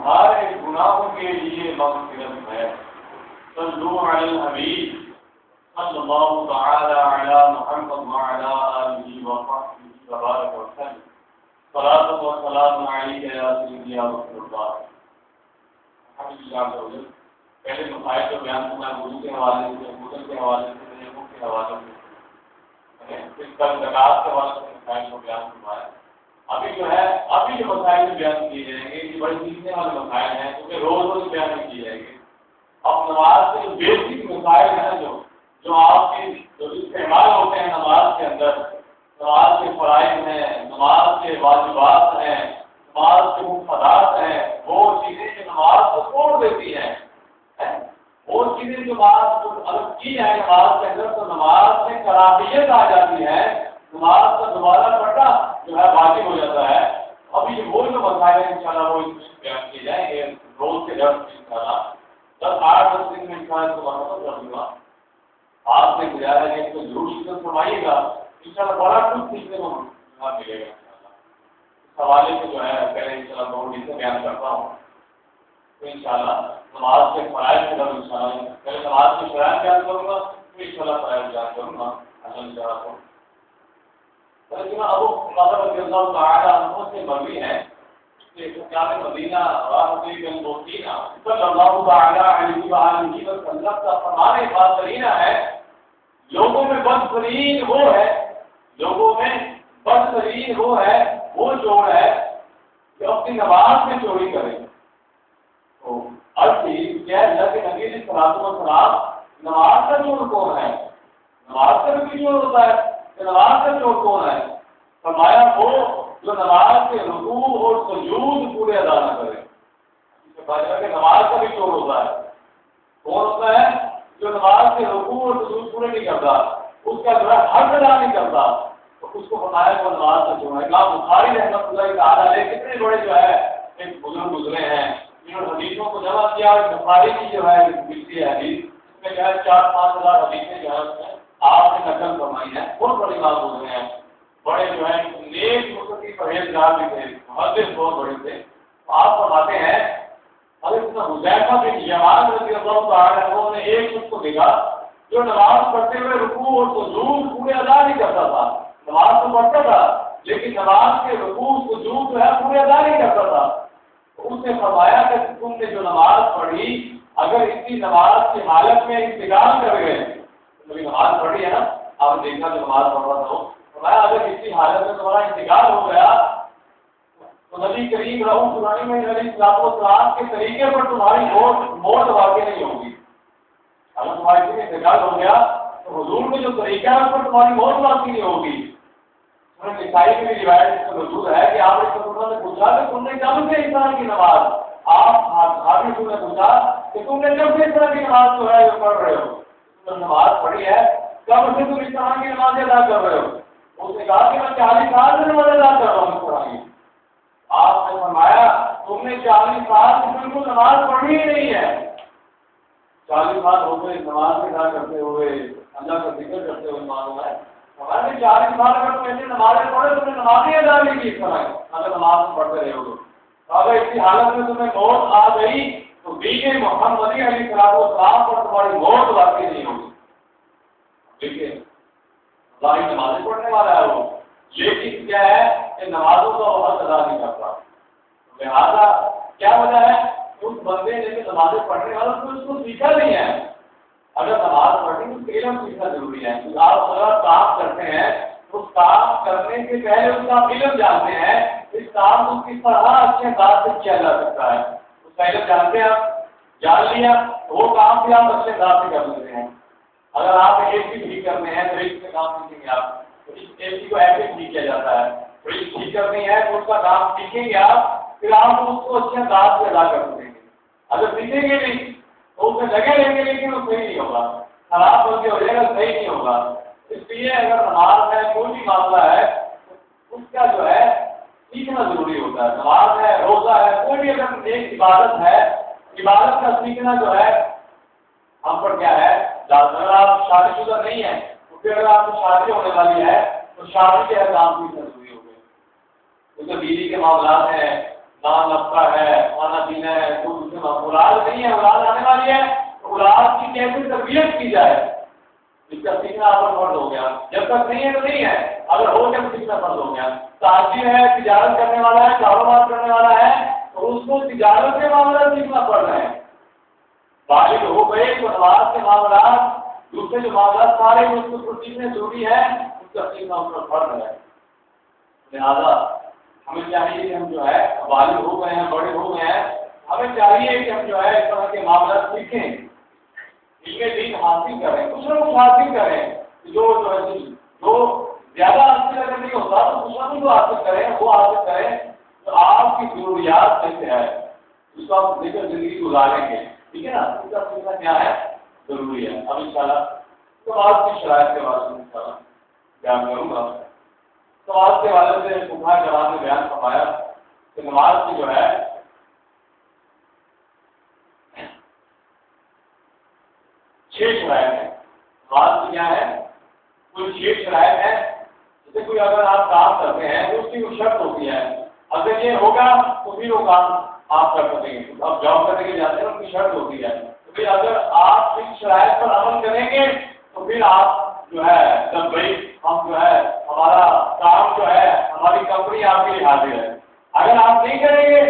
تمہارے گناہوں کے لیے مغفرت ہے۔ صلو علی الحبیب صلی اللہ تعالی علی محمد وعلی آلہ وصحبہ وبارک وسلم۔ صلاۃ و سلام علیک یا سیدی یا رسول اللہ۔ الحمدللہ پہلے مسائل کو بیان کرنا وضو کے حوالے سے، غسل کے حوالے سے، تیمم کے حوالے سے، پھر کل زکوٰۃ کے حوالے سے مسائل کو بیان کروایا۔ ابھی جو مسائل بیان کیے جائیں گے یہ بڑی سیکھنے والے مسائل ہیں کیونکہ روز بیان نہیں کیے جائیں گے۔ اب نماز کے جو بیسک مسائل ہیں جو آپ کی جو استعمال ہوتے ہیں نماز کے اندر، نماز کے فرائض ہیں، نماز کے واجبات ہیں، نماز کے مفردات ہیں، وہ چیزیں جو نماز کو توڑ دیتی ہیں، وہ چیزیں جو نماز کو الگ کی ہے نماز کے اندر، تو نماز میں کراہیت آ جاتی ہے، نماز کا دوبارہ پڑھنا جو ہے واجب ہو جاتا ہے۔ ابھی وہ جو مسائل ہیں انشاءاللہ وہ بیان کیے جائیں گے روز کے درس میں انشاءاللہ۔ 10-8 دن میں انشاءاللہ کو مکمل کر دوں گا۔ آپ نے گزارا ہے کہ اس کو ضرور شکر فرمائیے گا، انشاءاللہ بڑا کچھ سیکھنے کو ملے گا انشاءاللہ۔ اس حوالے سے جو ہے پہلے انشاءاللہ بہت سے بیان کرتا ہوں تو انشاءاللہ نماز کے فرائض کے بعد انشاءاللہ پہلے نماز کی شرائط بیان کروں گا، پھر انشاءاللہ فرائض بیان کروں گا اللہ کو۔ لیکن ابو بکر رضی اللہ تعالی عنہ سے مروی ہے کہ سکان مدینہ راحتی بن بوسینہ صلی اللہ تعالی علیہ وآلہ وسلم کا فرمان بہترین ہے، لوگوں میں بدترین وہ ہے وہ چور ہے جو اپنی نماز میں چوری کرے۔ تو عرضی کیا ہے اللہ کے نبی علیہ الصلوۃ والسلام نماز کا چور کون ہے؟ نماز کا بھی چور ہوتا ہے کہ نماز کا چور کون ہے؟ فرمایا وہ جو نماز کے رکوع اور سجود پورے ادا نہ کرے۔ اس سے پتہ چلا کہ نماز کا بھی چور ہوتا ہے۔ کون ہوتا ہے؟ جو نماز کے رکوع اور سجود پورے نہیں کرتا، اس کا جو ہے حق ادا نہیں کرتا، تو اس کو فرمایا وہ نماز کا چور ہے۔ امام بخاری رحمۃ اللہ تعالی علیہ کتنے بڑے جو ہے ایک بزرگ گزرے ہیں، انہوں نے حدیثوں کو جمع کیا اور بخاری کی جو ہے ملتی ہے حدیث، اس میں جو ہے 4-5 ہزار حدیثیں جو ہے آپ نے نقل فرمائی ہیں، بہت بڑے امام گزرے ہیں، بڑے جو ہے نیک متقی پرہیزگار بھی تھے، محدث بہت بڑے تھے۔ آپ فرماتے ہیں حضرت حذیفہ بن یمان رضی اللہ تعالی عنہ نے ایک شخص کو دیکھا جو نماز پڑھتے ہوئے رکوع اور سجود پورے ادا نہیں کرتا تھا۔ نماز تو پڑھتا تھا لیکن نماز کے رکوع سجود جو ہے پورے ادا نہیں کرتا تھا۔ اس نے فرمایا کہ تم نے جو نماز پڑھی اگر اسی نماز کی حالت میں انتقال کر گئے، کبھی نماز پڑھی ہے نا، آپ نے دیکھا جو نماز پڑھ رہا تھا، فرمایا اگر اسی حالت میں تمہارا انتقال ہو گیا تو نبی کریم رؤوف الرحیم علیہ السلام کے طریقے پر تمہاری موت واقع نہیں ہوگی۔ اگر تمہارا انتقال ہو گیا تو حضور میں جو طریقہ ہے اس پر تمہاری موت واقع نہیں ہوگی۔ عیسائی کی بھی روایت موجود ہے کہ آپ نے پوچھا کہ تم نے کب سے اس طرح کی نماز، آپ حافظ نے پوچھا کہ تم نے کب سے اس طرح کی نماز جو ہے جو پڑھ رہے ہو، تم نے نماز پڑھی ہے کب سے تم اس طرح کی نماز ادا کر رہے ہو؟ اس نے کہا کہ میں 40 سال سے نماز ادا کر رہا ہوں اس طرح کی۔ آپ نے فرمایا تم نے 40 سال سے بالکل نماز پڑھی ہی نہیں ہے۔ 40 سال ہو گئے نماز ادا کرتے ہوئے، اللہ کا ذکر کرتے ہوئے معلوم ہے ہمارے 40 سال اگر تم ایسی نمازیں پڑھے تم نے نماز ہی ادا نہیں کی اس طرح اگر نماز پڑھتے رہے ہو تو۔ اگر اسی حالت میں تمہیں موت آ گئی تو دیگر محمدی علیہ السلام پر تمہاری موت واقع نہیں ہوگی۔ دیکھیے ظاہر نمازیں پڑھنے والا ہے وہ، لیکن کیا ہے کہ نمازوں کا وقت ادا نہیں کرتا۔ لہٰذا کیا وجہ ہے؟ اس بندے نے نمازیں پڑھنے والا تو اس کو سیکھا نہیں ہے۔ اگر نماز پڑھنی تو علم سیکھنا ضروری ہے۔ آپ اگر کام کرتے ہیں تو اس کام کرنے سے پہلے اس کا علم جانتے ہیں، اس کام کو کس طرح اچھے انداز سے کیا جا سکتا ہے، اس کا علم جانتے ہیں، آپ جان لیا تو وہ کام بھی آپ اچھے انداز سے کر سکتے ہیں۔ اگر آپ اے سی ٹھیک کرنے ہیں تو ایک سے کام سیکھیں گے آپ، تو اس اے سی کو ایسے ٹھیک کیا جاتا ہے، فریج ٹھیک کرنی ہے تو اس کا کام سیکھیں گے آپ، پھر آپ اس کو اچھے انداز سے ادا کر سکیں گے۔ اگر سیکھیں گے نہیں تو اس میں لگے رہیں گے لیکن وہ صحیح نہیں ہوگا، خراب ہو کے ہو جائے گا، صحیح نہیں ہوگا۔ اس لیے اگر نماز ہے کوئی بھی معاملہ ہے اس کا جو ہے سیکھنا ضروری ہوتا ہے۔ نماز ہے، روزہ ہے، کوئی بھی اگر ایک عبادت ہے، عبادت کا سیکھنا جو ہے ہم پر کیا ہے، اگر آپ شادی شدہ نہیں ہیں تو پھر اگر آپ کی شادی ہونے والی ہے تو شادی کے احکام سیکھنا ضروری ہو گئے، کیونکہ بیوی کے معاملات ہیں، دان لگتا ہے، کھانا پینا ہے، اولاد نہیں ہے، اولاد آنے والی ہے، اولاد کی کیسے تربیت کی جائے اس کا سیکھنا آپ پر فرض ہو گیا. جب تک نہیں ہے تو نہیں ہے، اگر ہو جب سیکھنا فرض ہو گیا. تاجر ہے، تجارت کرنے والا ہے، کاروبار کرنے والا ہے، تو اس کو تجارت کے معاملات سیکھنا پڑ رہے ہیں. بالغ ہو گئے تو نماز کے معاملات، دوسرے جو معاملات سارے اس کو سیکھنے ضروری ہے، اس کا سیکھنا اس پر فرض ہے. لہٰذا ہمیں چاہیے کہ ہم جو ہے بالغ ہو گئے ہیں، بڑے ہو گئے ہیں، ہمیں چاہیے کہ ہم جو ہے اس طرح کے معاملات سیکھیں، علم دین حاصل کریں، کچھ نہ کچھ حاصل کریں. جو زیادہ حاصل اگر نہیں ہوتا تو کچھ نہ کچھ حاصل کریں، وہ حاصل کریں تو آپ کی ضروریات میں سے ہے، اس کو آپ لے کر زندگی گزاریں گے. ٹھیک ہے نا؟ اس کا سیکھنا کیا ہے؟ ضروری ہے. اب انشاءاللہ نماز کی شرائط کے بارے میں انشاءاللہ بیان کروں گا. نماز کے والے سے بخاری جواب نے بیان فرمایا کہ نماز کی جو ہے 6 شرائط ہیں. نماز کی کیا ہے؟ کوئی 6 شرائط ہے. جیسے کوئی اگر آپ کام کرتے ہیں تو اس کی کوئی شرط ہوتی ہے، اگر یہ ہوگا تو پھر وہ کام آپ کر سکیں گے. آپ جاب کرنے کے جاتے ہیں ان کی شرط ہوتی ہے، تو پھر اگر آپ اس شرائط پر عمل کریں گے تو پھر آپ جو ہے جب بھائی ہم جو ہے ہمارا کام جو ہے ہماری کمپنی آپ کے لیے حاضر ہے. اگر آپ نہیں کریں گے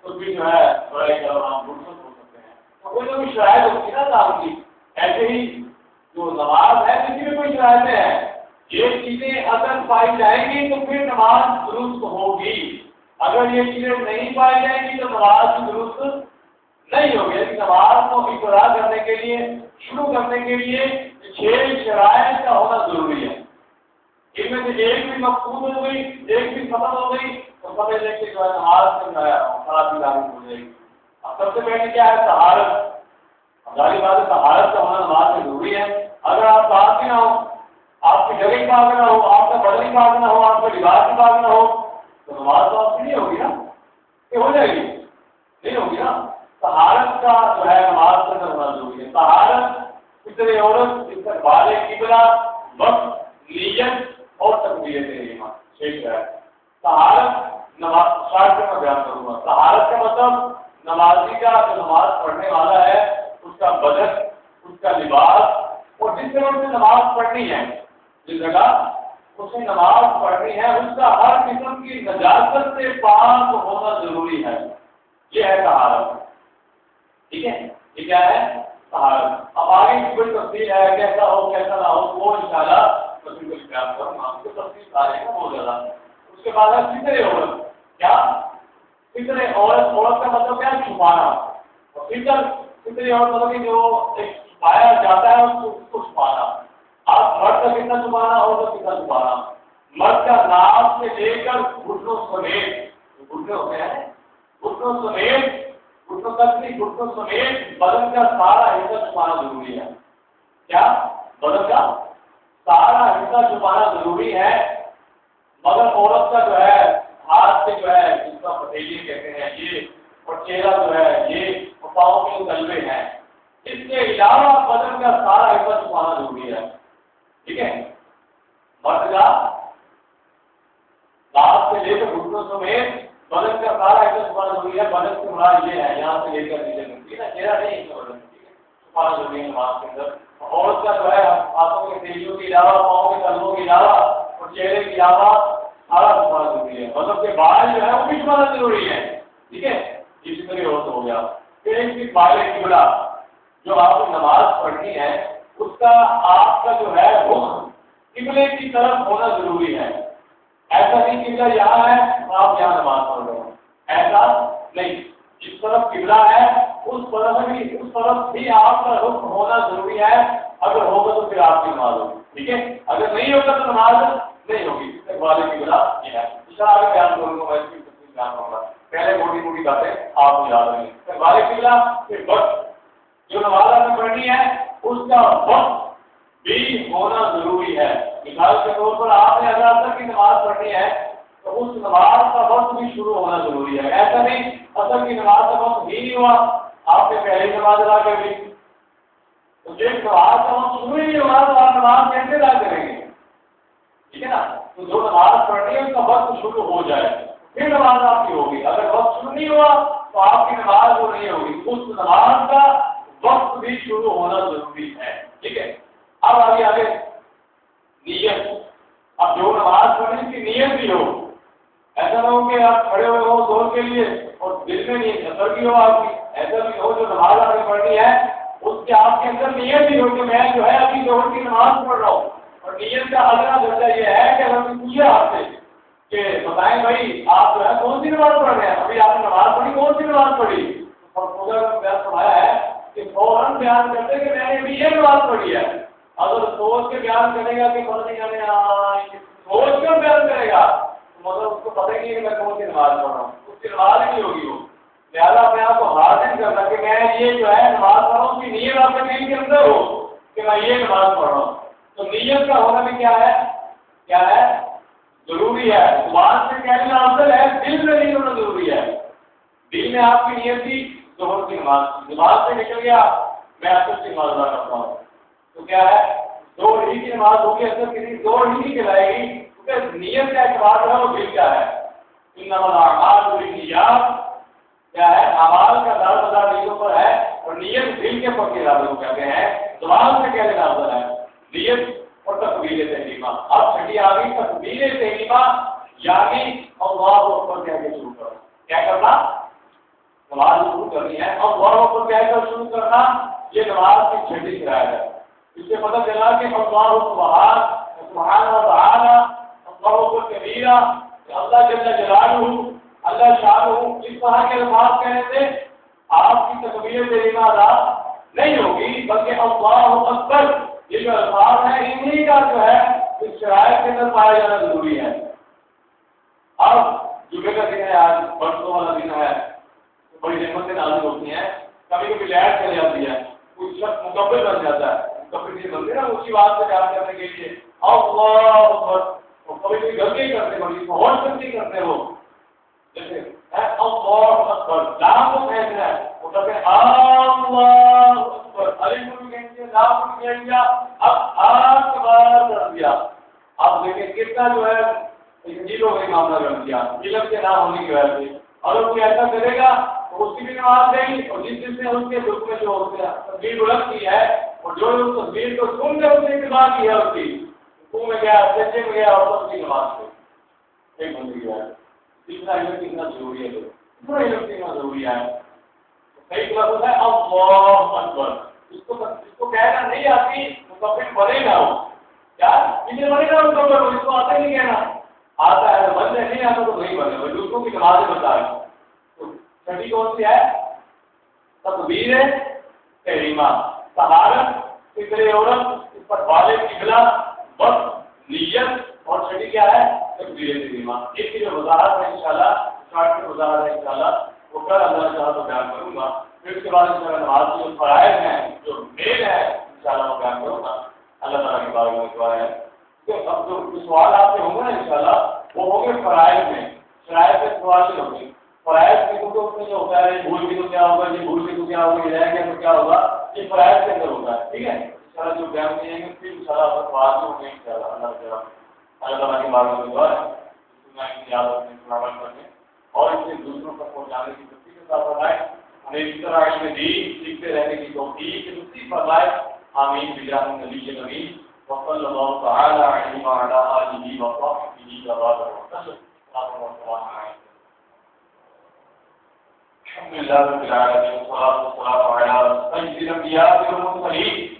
تو پھر جو ہے بڑے کام فرصت ہو سکتے ہیں. تو کوئی نہ کوئی شرائط ہوتی ہے نا کام کی. ایسے ہی جو نماز ہے کسی میں کوئی شرائطیں ہیں، یہ چیزیں اگر پائی جائیں گی تو پھر نماز درست ہوگی. اگر یہ چیزیں نہیں پائی جائیں گی تو نماز درست نہیں ہوگی. لیکن نماز کو ابتدا کرنے کے لیے، شروع کرنے کے لیے 6 شرائط کا ہونا ضروری ہے. ان میں سے ایک بھی مقصود ہو گئی، ایک بھی ختم ہو گئی تو سمجھ لیں کہ جو ہے نماز سے جو ہے خرابی لاگو ہو جائے گی. اب سب سے پہلے کیا ہے؟ طہارت. ہماری بات ہے طہارت کا ہونا نماز میں ضروری ہے. اگر آپ طاہر نہ ہو، آپ کی جگہ پاک نہ ہو، آپ کا بدن پاک نہ ہو، آپ کا لباس پاک نہ ہو تو نماز تو آپ کی نہیں ہوگی نا. یہ ہو جائے گی؟ نہیں ہوگی نا. طہارت کا جو ہے نماز کے اندر ہونا ضروری ہے. طہارت فطر عورت، استقبال قبلہ، وقت، نیت اور تکبیرۃ احرام. 6 شرائط. طہارت نماز شرط میں بیان کروں گا. طہارت کا مطلب نمازی کا جو نماز پڑھنے والا ہے اس کا بدن، اس کا لباس، اور جس جگہ سے نماز پڑھنی ہے، جس جگہ اسے نماز پڑھنی ہے اس کا ہر قسم کی نجاست سے پاک ہونا ضروری ہے. یہ ہے طہارت. ٹھیک ہے؟ یہ کیا ہے؟ طہارت. اب آگے کی کوئی تفصیل ہے کیسا ہو کیسا نہ ہو وہ انشاءاللہ تفصیل کو بیان کروں گا. کو تفصیل آ رہی ہے بہت زیادہ. اس کے بعد ہے فطر عورت. کیا فطر عورت؟ عورت کا مطلب کیا ہے؟ چھپانا. اور فطر عورت مطلب کہ جو ایک چھپایا جاتا ہے اس کو چھپانا. آپ مرد کا کتنا چھپانا، عورت کا کتنا چھپانا. مرد کا ناف سے لے کر گھٹنوں سمیت، گھٹنے ہوتے ہیں گھٹنوں سمیت، گھٹنوں تک نہیں، گھٹنوں سمیت بدن کا سارا حصہ چھپانا ضروری ہے. کیا؟ بدن کا سارا حصہ چھپانا ضروری ہے. مگر عورت کا جو ہے ہاتھ سے جو ہے جس کا پتیلی کہتے ہیں یہ، اور چہرہ جو ہے یہ، اور پاؤں کے تلوے ہیں، اس کے علاوہ بدن کا سارا حصہ چھپانا ضروری ہے. ٹھیک ہے؟ مرد کا ہاتھ سے لے کر گھٹنوں سمیت بدن کا سارا حصہ چھپانا ضروری ہے. بدن سے مراد یہ ہے یہاں سے لے کر نیچے تک نا، چہرہ نہیں بدن چھپانا ضروری ہے نماز کے اندر. عورت کا جو ہے ہاتھوں کے تیلیوں کے علاوہ، پاؤں کے تلووں کے علاوہ اور چہرے کے علاوہ سارا چھپانا ضروری ہے. مطلب کے بال جو ہے وہ بھی چھپانا ضروری ہے. ٹھیک ہے؟ اس طرح عورت ہو گیا. پھر ایک بھی بال قبلہ، جو آپ کو نماز پڑھنی ہے اس کا آپ کا جو ہے وہ قبلے کی طرف ہونا ضروری ہے. ایسا نہیں قبلہ یہاں ہے آپ یہاں نماز پڑھ رہے ہو، ایسا نہیں. جس طرف قبلہ ہے اس طرف بھی آپ کا رخ ہونا ضروری ہے. اگر ہوگا تو پھر آپ کی نماز ہوگی. ٹھیک ہے؟ اگر نہیں ہوگا تو نماز نہیں ہوگی. استقبال قبلہ یہ ہے. آگے بیان کروں گا، میں اس کی تفصیل بیان کروں گا. پہلے موٹی موٹی باتیں آپ کو یاد رہیں. استقبال قبلہ، پھر وقت. جو نماز آپ نے پڑھنی ہے اس کا وقت بھی ہونا ضروری ہے. مثال کے طور پر آپ نے اگر اثر کی نماز پڑھنی ہے تو اس نماز کا وقت بھی شروع ہونا ضروری ہے. ایسا نہیں اثر کی نماز کا وقت ہی نہیں ہوا، آپ نے پہلے نماز ادا کر لی، تو جب نماز کا وقت شروع ہی نہیں ہوا تو آپ نماز کیسے ادا کریں گے؟ ٹھیک ہے نا؟ تو جو نماز پڑھنی ہے اس کا وقت شروع ہو جائے پھر نماز آپ کی ہوگی. اگر وقت شروع نہیں ہوا تو آپ کی نماز وہ نہیں ہوگی. اس نماز کا وقت بھی شروع ہونا ضروری ہے. ٹھیک ہے. اب آگے نیت. اب جو نماز پڑھنے کی نیت بھی ہو, ایسا نہ ہو کہ آپ کھڑے ہوئے ہو زور کے لیے اور دل میں نیت اثر بھی ہو آپ کی. ایسا بھی ہو جو نماز آپ نے پڑھنی ہے اس کے آپ کے اندر نیت بھی ہو کہ میں جو ہے ابھی ظہر کی نماز پڑھ رہا ہوں. اور نیت کا اگلا درجہ یہ ہے کہ ہم نے پوچھا آپ سے کہ بتائیں بھائی آپ جو ہے کون سی نماز پڑھ رہے ہیں, ابھی آپ نے نماز پڑھی, کون سی نماز پڑھی؟ اور بیان فرمایا ہے کہ فوراً بیان کرتے کہ میں نے ابھی یہ نماز پڑھی ہے. اگر سوچ کے بیان کرے گا کہ پتہ نہیں جانے سوچ کر بیان کرے گا مطلب اس کو پتہ ہی نہیں کہ میں کون سی نماز پڑھ رہا ہوں, اس کی نماز ہی نہیں ہوگی. وہ لہٰذا اپنے آپ کو حاصل کرنا کہ میں یہ جو ہے نماز پڑھ رہا ہوں, اس کی نیت آپ کے دل کے اندر ہو کہ میں یہ نماز پڑھ رہا ہوں. تو نیت کا ہونا بھی کیا ہے ضروری ہے. زبان سے کہنا افضل ہے, دل میں نہیں ہونا ضروری ہے. دل میں آپ کی نیت تھی ظہر کی نماز, زبان سے نکل گیا میں اثر کی نماز ادا کرتا ہوں, تو کیا ہے ظہر ہی کی نماز ہوگی, اثر کی ظہر ہی نہیں کہلائے گی, کیونکہ نیت کا اعتبار ہے وہ دل کا ہے. انما الاعمال بالنیات کیا ہے, اعمال کا دار مدار نیتوں پر ہے اور نیت دل کے پکے ارادے کو کہتے ہیں. زبان سے کہنے کا افضل ہے نیت اور تکبیر تحریمہ. اب چھٹی آ گئی تکبیر تحریمہ, یعنی اللہ اکبر کہہ کے شروع کرو. کیا کرنا؟ نماز شروع کرنی ہے اللہ اکبر کہہ کر شروع کرنا. یہ نماز کی چھٹی شرائط ہے. اس سے پتہ چلا کہ اللہ سبحانہ و تعالی اللہ اکبر کبیرہ, اللہ جل جلالہ اللہ شانہ اس طرح کے الفاظ کہنے سے آپ کی تکبیر تحریمہ ادا نہیں ہوگی, بلکہ اللہ اکبر یہ جو الفاظ ہیں انہی کا جو ہے اس شرائط کے اندر پایا جانا ضروری ہے. اب جمعے کا دن ہے, آج برسوں والا دن ہے, تو بڑی نعمتیں نازل ہوتی ہیں. کبھی کبھی لائٹ چلی جاتی ہے, کوئی شخص مکبر بن جاتا ہے, مکبر یہ بنتے نا اسی بات سے بیان کرنے کے لیے اللہ اکبر, اور کبھی کبھی غلطی کرتے, بڑی بہت غلطی کرتے ہو, جیسے اللہ اکبر لام کو کہتے ہیں وہ کہتے ہیں اللہ اکبر, الف کو بھی کہیں گے, لام کو بھی کہیں گے, اب اکبر کر دیا. اب دیکھیں کتنا جو ہے جیلوں کا معاملہ کر دیا علم کے نام ہونے کی وجہ سے. اگر کوئی ایسا کرے گا تو اس کی بھی نماز گئی, اور جس جس نے اس کے دکھ میں جو ہوتے ہیں تصویر الگ کی ہے اور جو اس تصویر کو سن کر اس نے اتباع کی ہے اس کی رکوع میں گیا, سجدے میں گیا, اور اس کی نماز گئی ایک بن گیا. تیسرا علم کتنا ضروری ہے, پورا علم کتنا ضروری ہے. صحیح لفظ ہے اللہ اکبر. اس کو کہنا نہیں آتی مکبر بنے گا, وہ کیا یہ بنے گا مکبر, اس کو آتا ہی نہیں کہنا, آتا ہے بندے نہیں آتا تو نہیں بنے گا, دوسروں کی نمازیں بتا ہے. تو چھٹی کون سی ہے؟ تکبیر تحریمہ, طہارت, فکر عورت, اس پر والد قبلہ, وقت, نیت, اور چھٹی کیا ہے؟ تکبیر تحریمہ. اس کی جو وضاحت ہے انشاءاللہ, شارٹ میں وضاحت ہے انشاءاللہ, وہ کل اللہ چاہا تو بیان کروں گا. پھر اس کے بعد انشاءاللہ نماز کے جو فرائض ہیں, جو میل ہے, انشاءاللہ وہ بیان کروں گا. اللہ تعالیٰ کی بارگاہ میں دعا ہے کہ اب جو سوال آپ سے ہوں گے نا انشاءاللہ وہ ہوں گے فرائض میں, شرائط سے سوال نہیں ہوگی. فرائض میں کچھ میں جو ہوتا ہے بھول بھی تو کیا ہوگا, یہ بھول بھی تو کیا ہوگا, یہ رہ گیا تو کیا ہوگا, یہ فرائض کے اندر ہوتا ہے. ٹھیک ہے, انشاءاللہ جو بیان کیے گے پھر انشاءاللہ سوال ہوں گے انشاءاللہ. اللہ تعالیٰ کی بارگاہ میں دعا ہے یاد رکھنے عمل کرنے اور اسے دوسروں تک پہنچانے کی توفیق عطا فرمائے. ہمیں اس طرح علم دین سیکھتے رہنے کی توفیق نصیب فرمائے. آمین بجاہ النبی الکریم وصلی اللہ تعالی علیہ وعلی آلہ وصحبہ وسلم. الحمد للہ رب العالمین والصلاة والسلام علی سید الانبیاء والمرسلین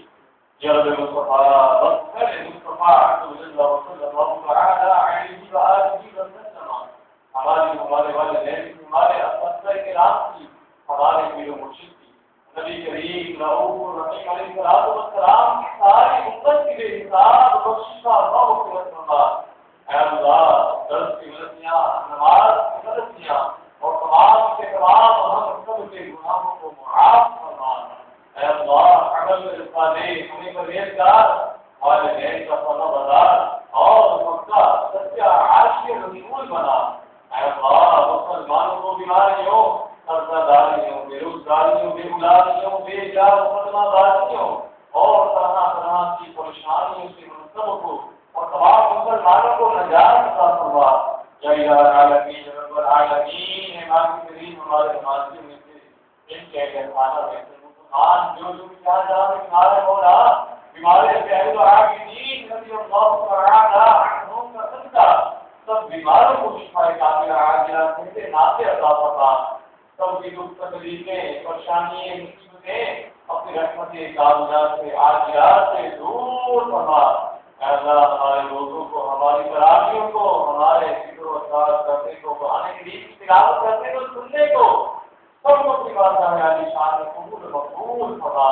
جناب مصطفیٰ بطر مصطفیٰ صلی اللہ تعالی علیہ وآلہ وسلم. ہمارے والدین کی, ہمارے اساتذہ کرام کی, ہمارے پیر و مرشد کی, نبی کریم رؤوف رحیم علیہ السلام کی ساری امت کے لیے حساب بخشش کا اللہ فرما. اے اللہ درس کی غلطیاں, نماز کی غلطیاں اور تمام کے تمام ہم سب کے گناہوں کو معاف فرما. اے اللہ عمل صالح ہمیں پرہیزگار, والدین کا فرما بردار اور مکہ سچا عاشق رسول بنا. اے اللہ مسلمانوں کو بیماریوں, قرضہ داریوں, بے روزگاریوں, بے اولادیوں, بے جا مقدمہ بازیوں اور طرح طرح کی پریشانیوں سے منسلک ہو اور تمام مسلمانوں کو نجات عطا فرما. یا الہ العالمین رب العالمین کہہ کر کھانا ویسے مسلمان جو کیا جا بیمار ہونا بیماری پہلے تو عابدین رضی اللہ تعالی عنہم کا صدقہ سب بیماروں کو شفا کاملہ عاجلہ سے نافع عطا فرما، سب کی دکھ تکلیفیں پریشانیاں مصیبتیں اپنی رحمت کاملہ سے عاجلہ سے دور فرما۔ اے اللہ ہمارے روزوں کو، ہماری تراویحوں کو، ہمارے ذکر و اذکار کرنے کو، قرآن کریم کی تلاوت کرنے کو، سننے کو سب کو اپنی بارگاہ میں عالی شان میں قبول و مقبول فرما۔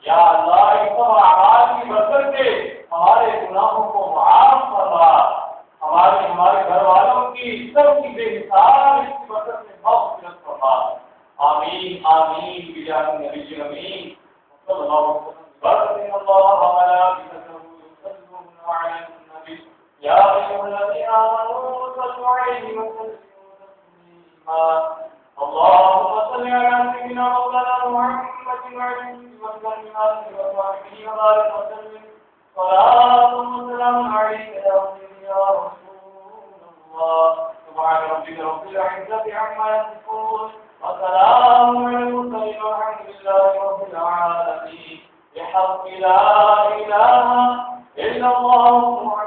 یا اللہ ان سب اعمال کی برکت سے ہمارے گناہوں کو معاف فرما، ہمارے گھر والوں کی سب کی بے حساب اس کی برکت سے مغفرت فرما۔ آمین آمین بجاہ النبی الامین صلی اللہ علیہ وسلم۔ بارک اللہ وملائکته یصلون علی النبی یا ایھا الذین آمنوا صلوا علیہ وسلموا تسلیما۔ اللهم صل على سيدنا مولانا محمد وعلى آله وصحبه وبارك وسلم صلاة وسلام عليك يا سيدي يا رسول الله۔ سبحان ربك رب العزة عما يصفون وسلام على المرسلين والحمد لله رب العالمين۔ بحق لا إله إلا الله